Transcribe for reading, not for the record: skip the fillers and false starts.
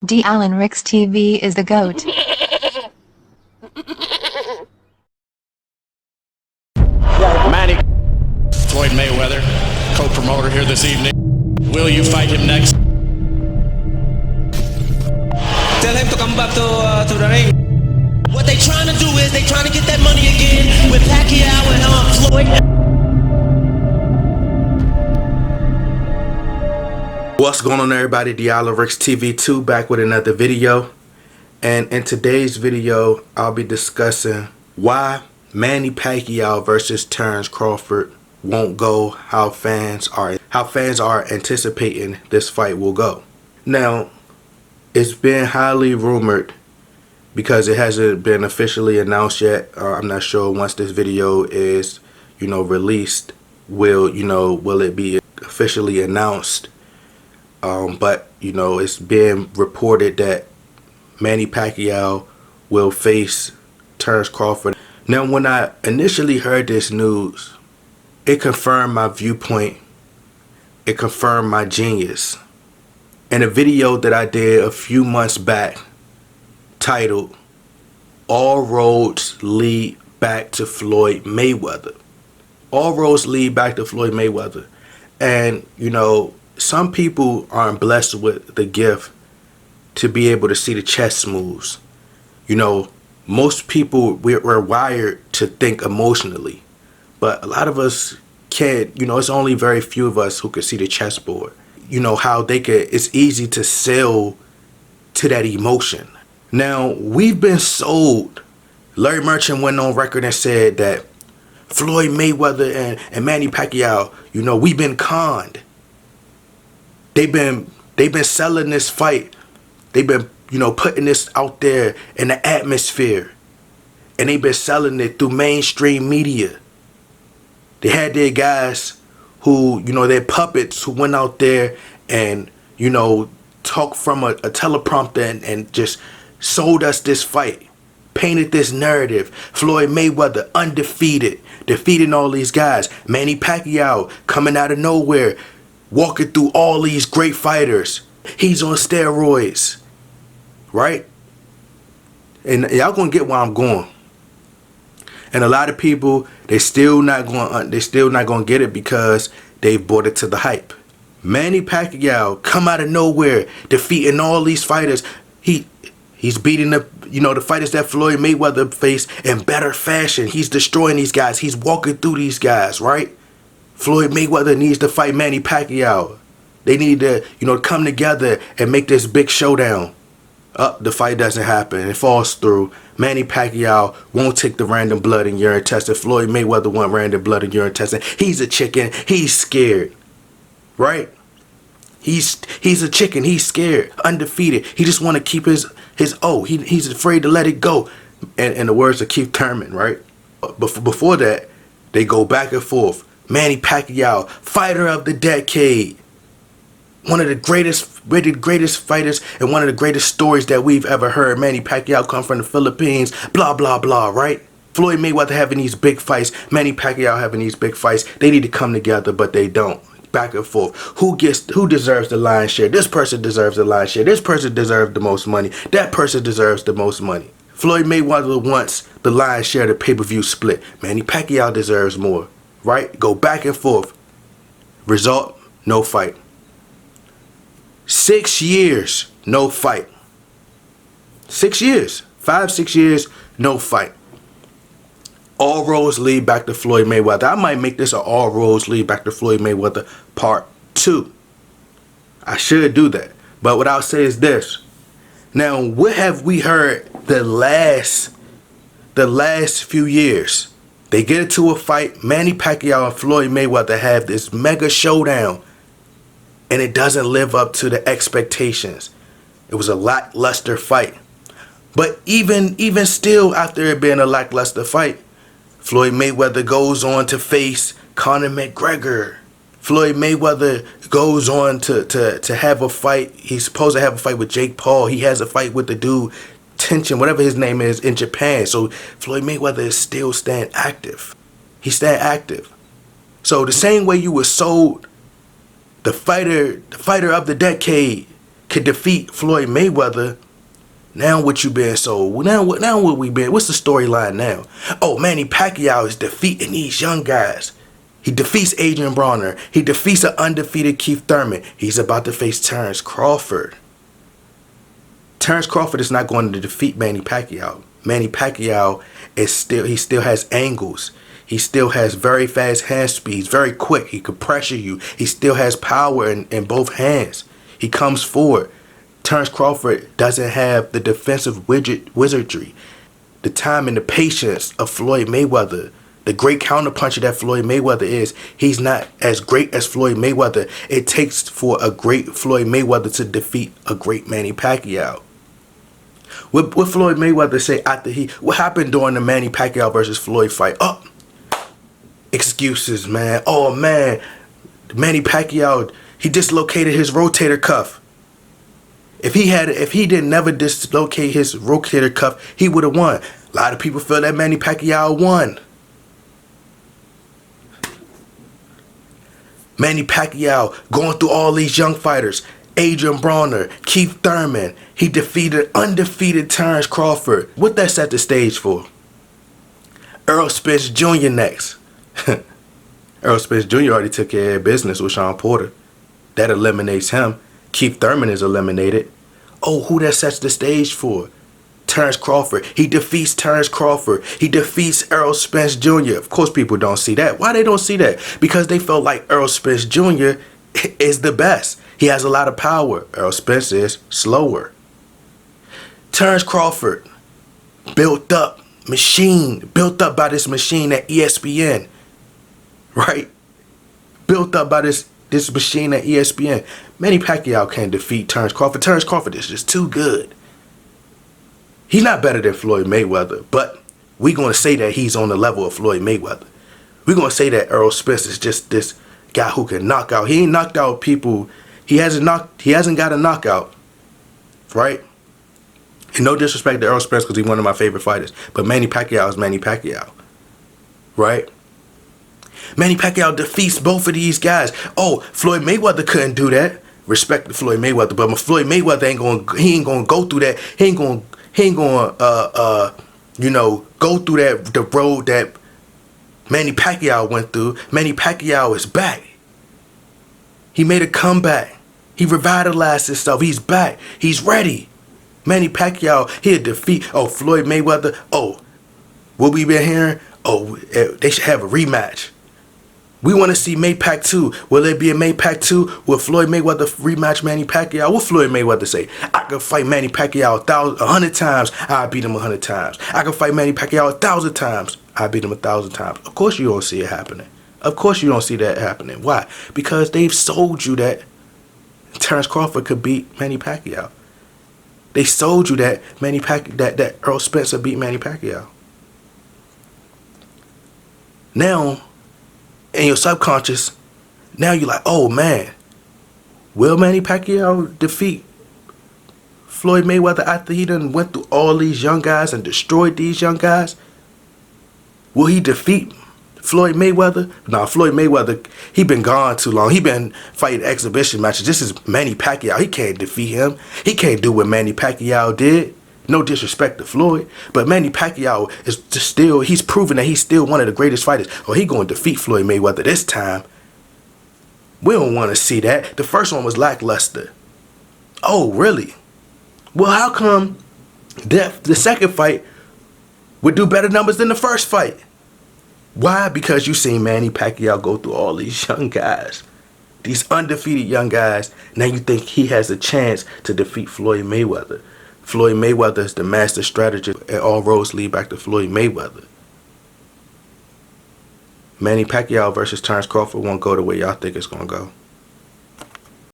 D. Allen Ricks TV is the GOAT. Manny, Floyd Mayweather, co-promoter here this evening. Will you fight him next? Tell him to come back to the ring. What they trying to do is they trying to get that money again with Pacquiao and Floyd. What's going on, everybody? D. Allen Ricks TV 2 back with another video. And in today's video, I'll be discussing why Manny Pacquiao versus Terence Crawford won't go how fans are anticipating this fight will go. Now, it's been highly rumored because it hasn't been officially announced yet. I'm not sure once this video is, released, will it be officially announced? But it's being reported that Manny Pacquiao will face Terence Crawford. Now, when I initially heard this news, it confirmed my viewpoint. It confirmed my genius. In a video that I did a few months back titled, "All Roads Lead Back to Floyd Mayweather." All roads lead back to Floyd Mayweather. And, some people aren't blessed with the gift to be able to see the chess moves. Most people, we're wired to think emotionally, but a lot of us can't. It's only very few of us who can see the chessboard. How it's easy to sell to that emotion. Now, we've been sold. Larry Merchant went on record and said that Floyd Mayweather and Manny Pacquiao, we've been conned. They've been selling this fight. They've been, putting this out there in the atmosphere. And they've been selling it through mainstream media. They had their guys who, their puppets who went out there and, talked from a teleprompter and just sold us this fight. Painted this narrative. Floyd Mayweather undefeated, defeating all these guys. Manny Pacquiao coming out of nowhere, walking through all these great fighters. He's on steroids, right? And y'all gonna get where I'm going. And a lot of people, they still not gonna get it because they've bought it to the hype. Manny Pacquiao come out of nowhere, defeating all these fighters. He's beating the fighters that Floyd Mayweather faced in better fashion. He's destroying these guys. He's walking through these guys, right? Floyd Mayweather needs to fight Manny Pacquiao. They need to, come together and make this big showdown. The fight doesn't happen. It falls through. Manny Pacquiao won't take the random blood and urine test. If Floyd Mayweather want random blood and urine testing, he's a chicken. He's scared, right? He's a chicken. He's scared, undefeated. He just want to keep his he's afraid to let it go. And in the words of Keith Thurman, right? Before that, they go back and forth. Manny Pacquiao, fighter of the decade. One of the greatest fighters and one of the greatest stories that we've ever heard. Manny Pacquiao come from the Philippines, blah, blah, blah, right? Floyd Mayweather having these big fights, Manny Pacquiao having these big fights. They need to come together, but they don't. Back and forth. Who deserves the lion's share? This person deserves the lion's share. This person deserves the most money. That person deserves the most money. Floyd Mayweather wants the lion's share of the pay-per-view split. Manny Pacquiao deserves more. Right? Go back and forth. Result, no fight. 6 years, no fight. 6 years. 5-6 years, no fight. All roads lead back to Floyd Mayweather. I might make this an all roads lead back to Floyd Mayweather part 2. I should do that. But what I'll say is this. Now, what have we heard the last few years? They get into a fight. Manny Pacquiao and Floyd Mayweather have this mega showdown. And it doesn't live up to the expectations. It was a lackluster fight. But even still, after it being a lackluster fight, Floyd Mayweather goes on to face Conor McGregor. Floyd Mayweather goes on to have a fight. He's supposed to have a fight with Jake Paul. He has a fight with the dude, Tension, whatever his name is, in Japan. So Floyd Mayweather is still staying active. He's staying active. So the same way you were sold the fighter of the decade, could defeat Floyd Mayweather, now what you been sold? Now what we been? What's the storyline now? Oh, Manny Pacquiao is defeating these young guys. He defeats Adrian Broner. He defeats an undefeated Keith Thurman. He's about to face Terrence Crawford. Terrence Crawford is not going to defeat Manny Pacquiao. Manny Pacquiao he still has angles. He still has very fast hand speeds, very quick. He could pressure you. He still has power in both hands. He comes forward. Terrence Crawford doesn't have the defensive wizardry, the time and the patience of Floyd Mayweather. The great counterpuncher that Floyd Mayweather is, he's not as great as Floyd Mayweather. It takes for a great Floyd Mayweather to defeat a great Manny Pacquiao. What Floyd Mayweather say after what happened during the Manny Pacquiao versus Floyd fight? Oh, excuses, man. Oh, man. Manny Pacquiao, he dislocated his rotator cuff. If he didn't never dislocate his rotator cuff, he would have won. A lot of people feel that Manny Pacquiao won. Manny Pacquiao going through all these young fighters. Adrian Broner, Keith Thurman. He defeated undefeated Terrence Crawford. What that set the stage for? Errol Spence Jr. next. Errol Spence Jr. already took care of business with Shawn Porter. That eliminates him. Keith Thurman is eliminated. Oh, who that sets the stage for? Terrence Crawford. He defeats Terrence Crawford. He defeats Errol Spence Jr. Of course, people don't see that. Why they don't see that? Because they felt like Errol Spence Jr. is the best. He has a lot of power. Errol Spence is slower. Terrence Crawford, built up by this machine at ESPN, right? Built up by this machine at ESPN. Manny Pacquiao can't defeat Terrence Crawford. Terrence Crawford is just too good. He's not better than Floyd Mayweather, but we're going to say that he's on the level of Floyd Mayweather. We're going to say that Errol Spence is just this guy who can knock out. He ain't knocked out people. He hasn't got a knockout, right? And no disrespect to Errol Spence because he's one of my favorite fighters, but Manny Pacquiao is Manny Pacquiao, right? Manny Pacquiao defeats both of these guys. Oh, Floyd Mayweather couldn't do that. Respect to Floyd Mayweather, but Floyd Mayweather ain't gonna go through that. He ain't gonna go through the road that Manny Pacquiao went through. Manny Pacquiao is back. He made a comeback. He revitalized himself. He's back. He's ready. Manny Pacquiao, he'll defeat Floyd Mayweather. Oh, what we been hearing? Oh, they should have a rematch. We want to see Maypac 2. Will there be a Maypac 2? Will Floyd Mayweather rematch Manny Pacquiao? What Floyd Mayweather say? I can fight Manny Pacquiao 100 times. I beat him 100 times. I can fight Manny Pacquiao 1,000 times. I beat him 1,000 times. Of course you don't see it happening. Of course you don't see that happening. Why? Because they've sold you that Terrence Crawford could beat Manny Pacquiao. They sold you that that Errol Spence beat Manny Pacquiao. Now, in your subconscious, now you're like, oh man, will Manny Pacquiao defeat Floyd Mayweather after he done went through all these young guys and destroyed these young guys? Will he defeat Floyd Mayweather? Nah, Floyd Mayweather, he been gone too long. He been fighting exhibition matches. This is Manny Pacquiao. He can't defeat him. He can't do what Manny Pacquiao did. No disrespect to Floyd, but Manny Pacquiao is just he's proven that he's still one of the greatest fighters. Oh, he going to defeat Floyd Mayweather this time. We don't want to see that. The first one was lackluster. Oh, really? Well, how come the second fight would do better numbers than the first fight? Why? Because you seen Manny Pacquiao go through all these young guys. These undefeated young guys. Now you think he has a chance to defeat Floyd Mayweather. Floyd Mayweather is the master strategist, and all roads lead back to Floyd Mayweather. Manny Pacquiao versus Terrence Crawford won't go the way y'all think it's going to go.